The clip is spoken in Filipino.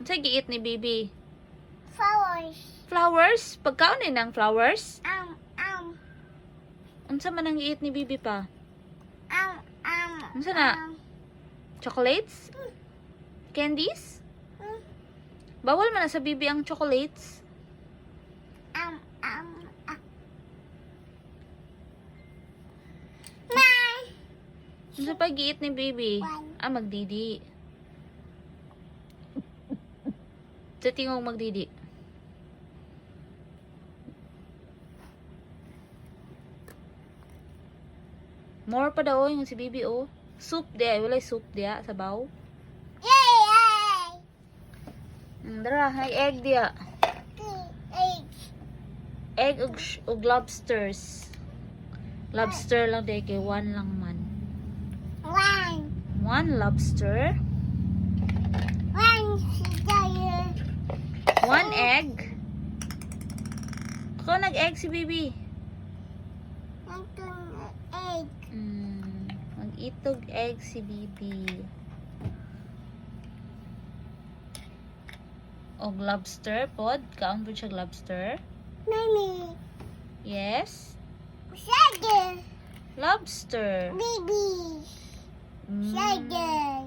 Unsa giit ni Bibi? Flowers. Flowers? Pagkaon ni ng flowers? Um. Unsa man ang giit ni Bibi pa? Um. Unsa na? Chocolates? Candies? Bawal man na sa Bibi ang chocolates. Unsa pa giit ni Bibi? Magdidi. Sa tingog magdidi. More pa daw yung si Bibi oh. Soup dia, wala soup dia sa baw. Yay! Dara, hay egg dia. Egg. Egg ug lobsters. Lobster lang day kay one lang man. One lobster. One egg. Ako nag-egg si Bibi. Egg. Mag-itog egg si Bibi. Og lobster pod. Kaon po siya lobster. Mommy. Yes. Shaggy. Lobster. Baby. Shaggy.